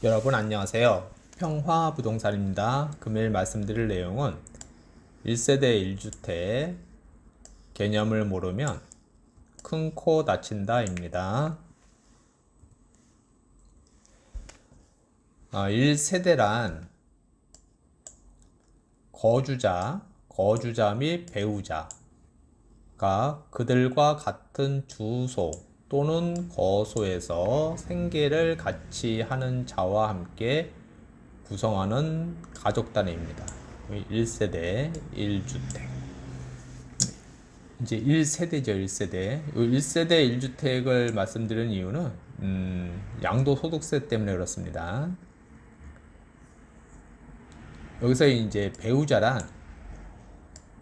여러분 안녕하세요. 평화부동산입니다. 금일 말씀드릴 내용은 1세대 1주택 개념을 모르면 큰 코 다친다 입니다. 1세대란 거주자 및 배우자가 그들과 같은 주소 또는 거소에서 생계를 같이 하는 자와 함께 구성하는 가족단위입니다. 1세대 1주택. 이제 1세대죠, 1세대. 1세대 1주택을 말씀드리는 이유는 양도소득세 때문에 그렇습니다. 여기서 이제 배우자란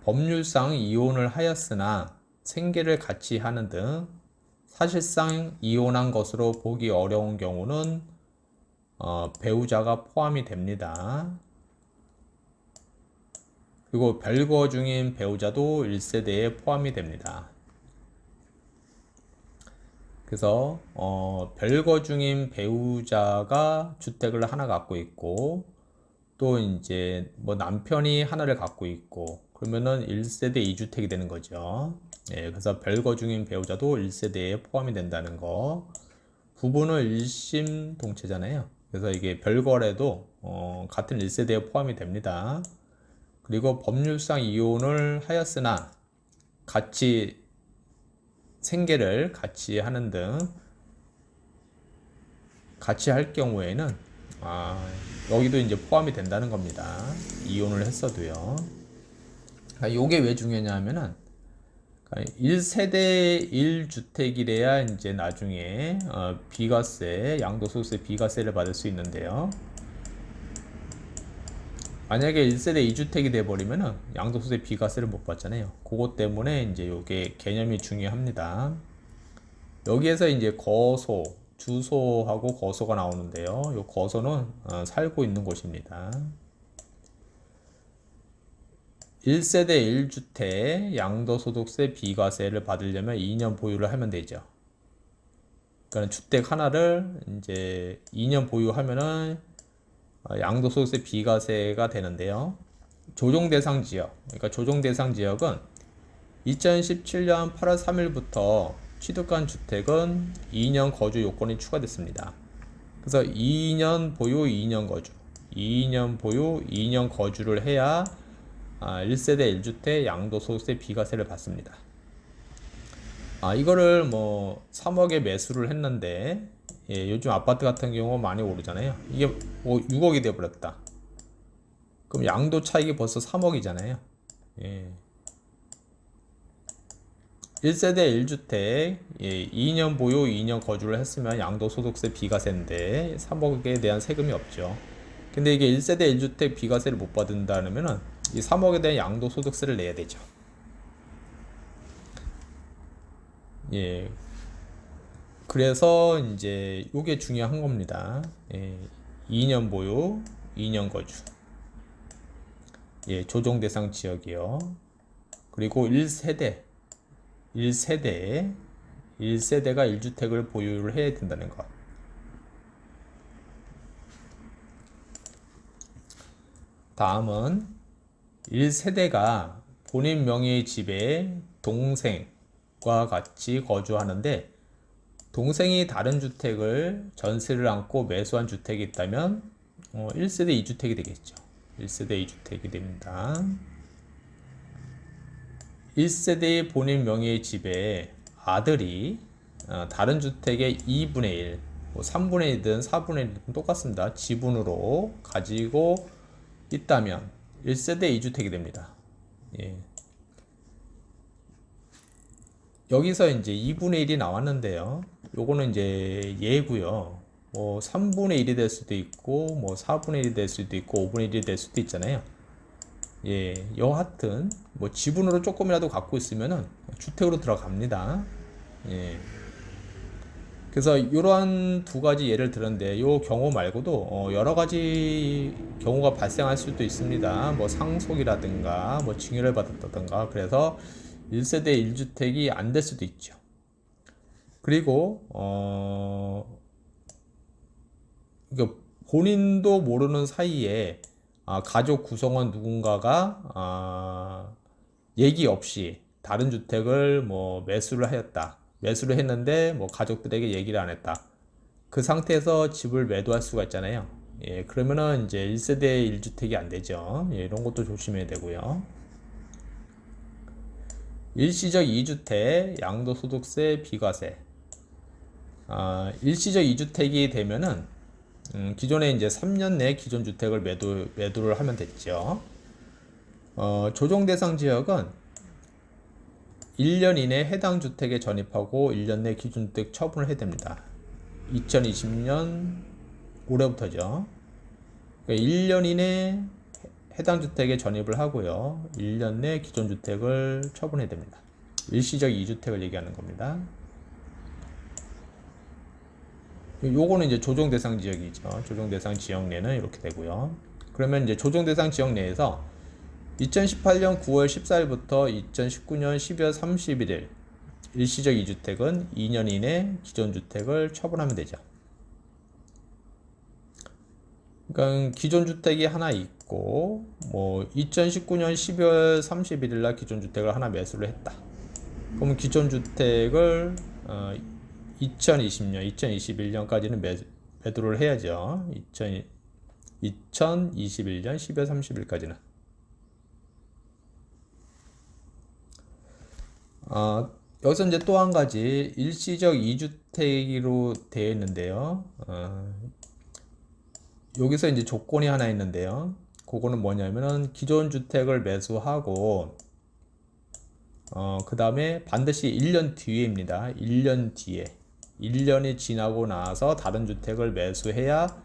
법률상 이혼을 하였으나 생계를 같이 하는 등 사실상 이혼한 것으로 보기 어려운 경우는 배우자가 포함이 됩니다. 그리고 별거 중인 배우자도 1세대에 포함이 됩니다. 그래서 별거 중인 배우자가 주택을 하나 갖고 있고 또 이제 뭐 남편이 하나를 갖고 있고 그러면은 1세대 2주택이 되는 거죠. 예, 그래서 별거 중인 배우자도 1세대에 포함이 된다는 거. 부부는 일심 동체잖아요. 그래서 이게 별거래도 같은 1세대에 포함이 됩니다. 그리고 법률상 이혼을 하였으나 같이 생계를 같이 하는 등 같이 할 경우에는 여기도 이제 포함이 된다는 겁니다. 이혼을 했어도요. 이게 왜 중요하냐 하면은 1세대 1주택이래야 이제 나중에 비과세, 양도소득세 비과세를 받을 수 있는데요. 만약에 1세대 2주택이 돼버리면은 양도소득세 비과세를 못 받잖아요. 그것 때문에 이제 이게 개념이 중요합니다. 여기에서 이제 거소, 주소하고 거소가 나오는데요. 이 거소는 살고 있는 곳입니다. 1세대 1주택 양도소득세 비과세를 받으려면 2년 보유를 하면 되죠. 그러니까 주택 하나를 이제 2년 보유하면은 양도소득세 비과세가 되는데요. 조정대상 지역, 그러니까 조정대상 지역은 2017년 8월 3일부터 취득한 주택은 2년 거주 요건이 추가됐습니다. 그래서 2년 보유, 2년 거주, 2년 보유, 2년 거주를 해야 1세대 1주택 양도소득세 비과세를 받습니다. 이거를 뭐 3억에 매수를 했는데 요즘 아파트 같은 경우 많이 오르잖아요. 이게 뭐 6억이 돼버렸다. 그럼 양도 차익이 벌써 3억이잖아요. 1세대 1주택 2년 보유 2년 거주를 했으면 양도소득세 비과세인데 3억에 대한 세금이 없죠. 근데 이게 1세대 1주택 비과세를 못 받는다면은 이 3억에 대한 양도소득세를 내야 되죠. 예. 그래서 이제 이게 중요한 겁니다. 2년 보유, 2년 거주. 조정 대상 지역이요. 그리고 1세대가 1주택을 보유를 해야 된다는 것. 다음은 1세대가 본인 명의의 집에 동생과 같이 거주하는데 동생이 다른 주택을 전세를 안고 매수한 주택이 있다면 1세대 2주택이 되겠죠. 1세대 2주택이 됩니다. 1세대의 본인 명의의 집에 아들이 다른 주택의 2분의 1, 뭐 3분의 1이든 4분의 1이든 똑같습니다. 지분으로 가지고 있다면 1세대 2주택이 됩니다. 여기서 이제 2분의 1이 나왔는데요. 요거는 이제 예고요. 뭐 3분의 1이 될 수도 있고 뭐 4분의 1이 될 수도 있고 5분의 1이 될 수도 있잖아요. 여하튼 뭐 지분으로 조금이라도 갖고 있으면은 주택으로 들어갑니다. 그래서 이러한 두 가지 예를 들었는데 이 경우 말고도 여러 가지 경우가 발생할 수도 있습니다. 뭐 상속이라든가 뭐 증여를 받았다든가 그래서 1세대 1주택이 안 될 수도 있죠. 그리고 본인도 모르는 사이에 가족 구성원 누군가가 얘기 없이 다른 주택을 뭐 매수를 하였다. 매수를 했는데 뭐 가족들에게 얘기를 안 했다. 그 상태에서 집을 매도할 수가 있잖아요. 예, 그러면은 이제 1세대 1주택이 안 되죠. 예, 이런 것도 조심해야 되고요. 일시적 2주택, 양도소득세, 비과세. 일시적 2주택이 되면은 기존에 이제 3년 내 기존 주택을 매도를 하면 됐죠. 조정 대상 지역은 1년 이내 해당 주택에 전입하고 1년 내 기존 주택 처분을 해야 됩니다. 2020년 올해부터죠. 그러니까 1년 이내 해당 주택에 전입을 하고요. 1년 내 기존 주택을 처분해야 됩니다. 일시적 2주택을 얘기하는 겁니다. 요거는 이제 조정 대상 지역이죠. 조정 대상 지역 내는 이렇게 되고요. 그러면 이제 조정 대상 지역 내에서 2018년 9월 14일부터 2019년 12월 31일 일시적 2주택은 2년 이내 기존 주택을 처분하면 되죠. 그러니까 기존 주택이 하나 있고 뭐 2019년 12월 31일 날 기존 주택을 하나 매수를 했다. 그러면 기존 주택을 2020년, 2021년까지는 매도를 해야죠. 2021년 12월 30일까지는. 여기서 이제 또 한 가지 일시적 2주택으로 되어 있는데요. 여기서 이제 조건이 하나 있는데요. 그거는 뭐냐면은 기존 주택을 매수하고 그 다음에 반드시 1년 뒤에입니다. 1년 뒤에 1년이 지나고 나서 다른 주택을 매수해야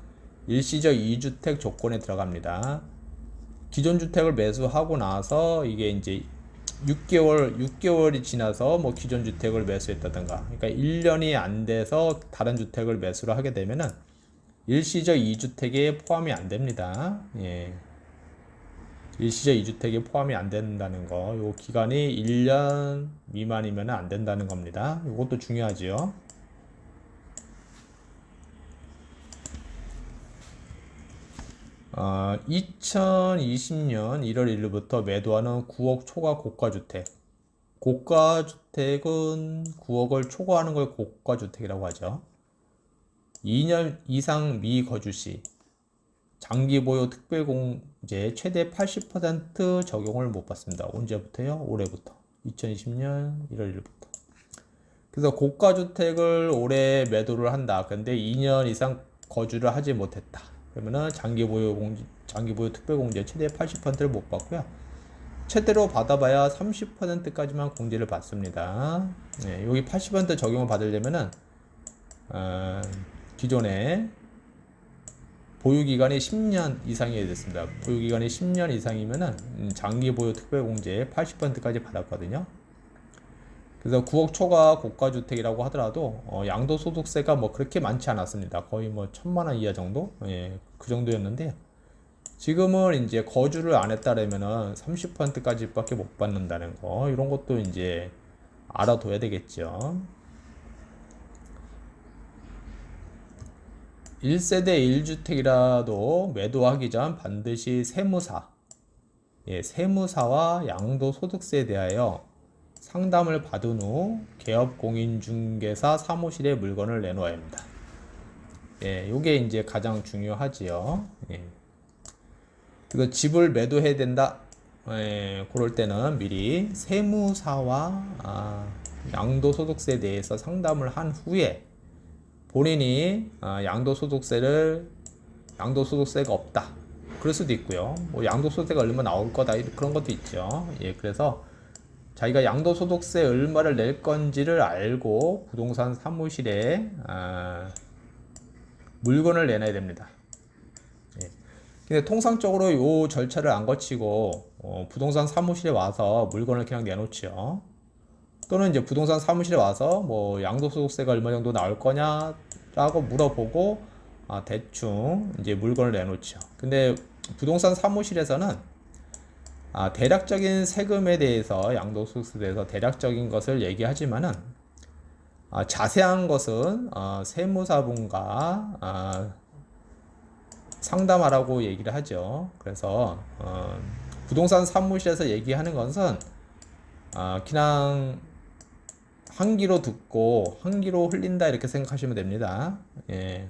일시적 2주택 조건에 들어갑니다. 기존 주택을 매수하고 나서 이게 이제 6개월이 지나서 뭐 기존 주택을 매수했다든가, 그러니까 1년이 안 돼서 다른 주택을 매수를 하게 되면은 일시적 2주택에 포함이 안 됩니다. 예. 일시적 2주택에 포함이 안 된다는 거, 요 기간이 1년 미만이면 안 된다는 겁니다. 이것도 중요하지요. 어, 2020년 1월 1일부터 매도하는 9억 초과 고가주택. 고가주택은 9억을 초과하는 걸 고가주택이라고 하죠. 2년 이상 미거주 시 장기보유 특별공제 최대 80% 적용을 못 받습니다. 언제부터요? 올해부터. 2020년 1월 1일부터. 그래서 고가주택을 올해 매도를 한다. 근데 2년 이상 거주를 하지 못했다. 그러면은 장기보유 특별공제 최대 80%를 못 받고요. 최대로 받아봐야 30%까지만 공제를 받습니다. 네, 여기 80% 적용을 받으려면은 기존에 보유기간이 10년 이상이 됐습니다. 보유기간이 10년 이상이면은 장기보유 특별공제 80%까지 받았거든요. 그래서 9억 초과 고가주택이라고 하더라도 양도소득세가 뭐 그렇게 많지 않았습니다. 거의 뭐 1,000만 원 이하 정도? 예, 그 정도였는데 지금은 이제 거주를 안 했다라면은 30%까지 밖에 못 받는다는 거, 이런 것도 이제 알아둬야 되겠죠. 1세대 1주택이라도 매도하기 전 반드시 세무사와 양도소득세에 대하여 상담을 받은 후 개업공인중개사 사무실에 물건을 내놓아야 합니다. 예, 요게 이제 가장 중요하지요. 예. 그래서 집을 매도해야 된다. 예, 그럴 때는 미리 세무사와 양도소득세에 대해서 상담을 한 후에 본인이 양도소득세가 없다. 그럴 수도 있고요. 뭐 양도소득세가 얼마 나올 거다. 그런 것도 있죠. 예, 그래서 자기가 양도소득세 얼마를 낼 건지를 알고 부동산 사무실에 물건을 내놔야 됩니다. 예. 근데 통상적으로 이 절차를 안 거치고 부동산 사무실에 와서 물건을 그냥 내놓죠. 또는 이제 부동산 사무실에 와서 뭐 양도소득세가 얼마 정도 나올 거냐라고 물어보고 대충 이제 물건을 내놓죠. 근데 부동산 사무실에서는 대략적인 세금에 대해서, 양도소득세에 대해서 대략적인 것을 얘기하지만은 자세한 것은 세무사분과 상담하라고 얘기를 하죠. 그래서 부동산 사무실에서 얘기하는 것은 그냥 한 귀로 듣고 한 귀로 흘린다 이렇게 생각하시면 됩니다. 예.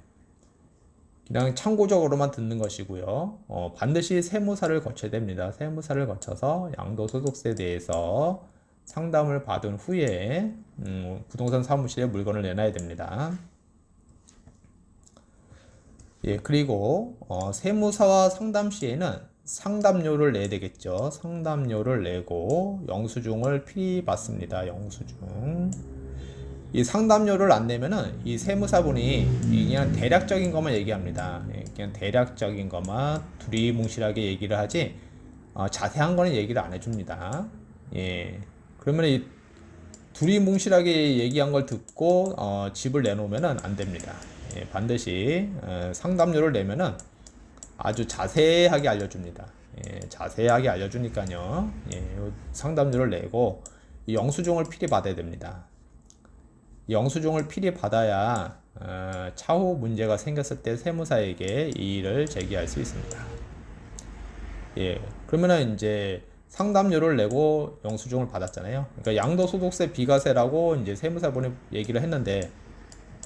그냥 참고적으로만 듣는 것이고요. 반드시 세무사를 거쳐야 됩니다. 세무사를 거쳐서 양도소득세에 대해서 상담을 받은 후에 부동산 사무실에 물건을 내놔야 됩니다. 예, 그리고 세무사와 상담 시에는 상담료를 내야 되겠죠. 상담료를 내고 영수증을 필히 받습니다. 영수증. 이 상담료를 안 내면은 이 세무사분이 그냥 대략적인 것만 얘기합니다. 예, 그냥 대략적인 것만 두리뭉실하게 얘기를 하지 자세한 거는 얘기를 안 해줍니다. 예, 그러면 이 두리뭉실하게 얘기한 걸 듣고 집을 내놓으면은 안 됩니다. 예, 반드시 상담료를 내면은 아주 자세하게 알려줍니다. 예, 자세하게 알려주니까요. 예, 상담료를 내고 이 영수증을 필히 받아야 됩니다. 영수증을 필히 받아야 차후 문제가 생겼을 때 세무사에게 이의를 제기할 수 있습니다. 예, 그러면은 이제 상담료를 내고 영수증을 받았잖아요. 그러니까 양도소득세 비과세라고 이제 세무사분이 얘기를 했는데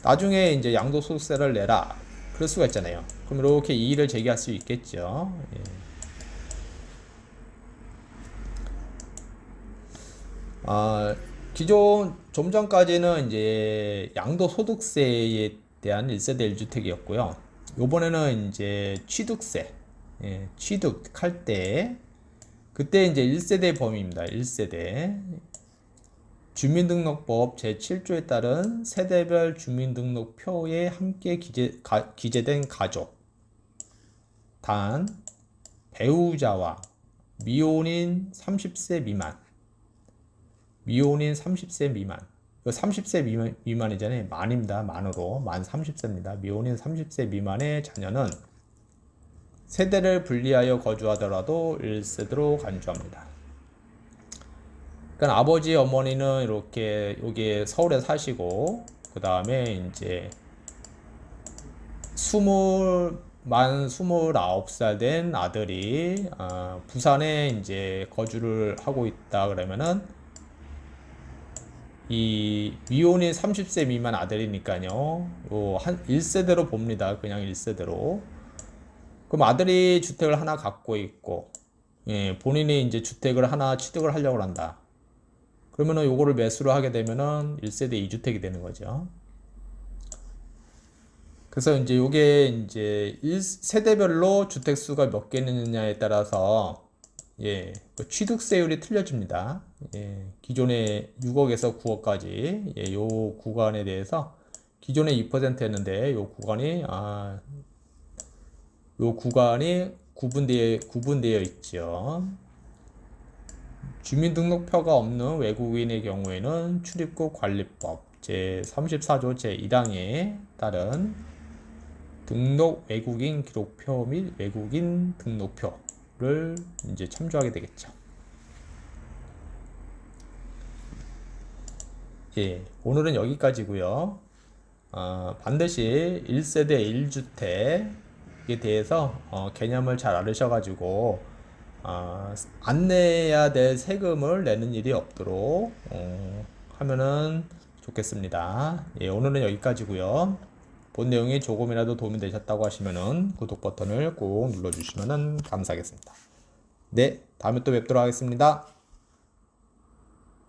나중에 이제 양도소득세를 내라 그럴 수가 있잖아요. 그럼 이렇게 이의를 제기할 수 있겠죠. 예. 기존 좀 전까지는 이제 양도소득세에 대한 1세대 1주택이었고요. 요번에는 이제 취득세, 예, 취득할 때 그때 이제 1세대 범위입니다. 1세대. 주민등록법 제7조에 따른 세대별 주민등록표에 함께 기재된 가족, 단, 배우자와 미혼인 30세 미만, 미혼인 30세 미만, 30세 미만이잖아요. 만입니다. 만으로, 만 30세입니다. 미혼인 30세 미만의 자녀는 세대를 분리하여 거주하더라도 1세대로 간주합니다. 그러니까 아버지 어머니는 이렇게 여기 서울에 사시고 그 다음에 이제 만 29살 된 아들이 부산에 이제 거주를 하고 있다 그러면은 이 미혼인 30세 미만 아들이니까요. 한 1세대로 봅니다. 그냥 1세대로. 그럼 아들이 주택을 하나 갖고 있고, 예, 본인이 이제 주택을 하나 취득을 하려고 한다. 그러면은 요거를 매수를 하게 되면은 1세대 2주택이 되는 거죠. 그래서 이제 요게 이제 1세대별로 주택 수가 몇 개 있느냐에 따라서 예, 취득세율이 틀려집니다. 예, 기존에 6억에서 9억까지 예, 요 구간에 대해서 기존에 2%였는데 요 구간이 구분되어 있죠. 주민등록표가 없는 외국인의 경우에는 출입국 관리법 제34조 제1항에 따른 등록 외국인 기록표 및 외국인 등록표를 이제 참조하게 되겠죠. 예, 오늘은 여기까지고요. 반드시 1세대 1주택에 대해서 개념을 잘 알으셔가지고 안 내야 될 세금을 내는 일이 없도록 하면은 좋겠습니다. 예, 오늘은 여기까지고요. 본 내용이 조금이라도 도움이 되셨다고 하시면은 구독 버튼을 꼭 눌러주시면은 감사하겠습니다. 네, 다음에 또 뵙도록 하겠습니다.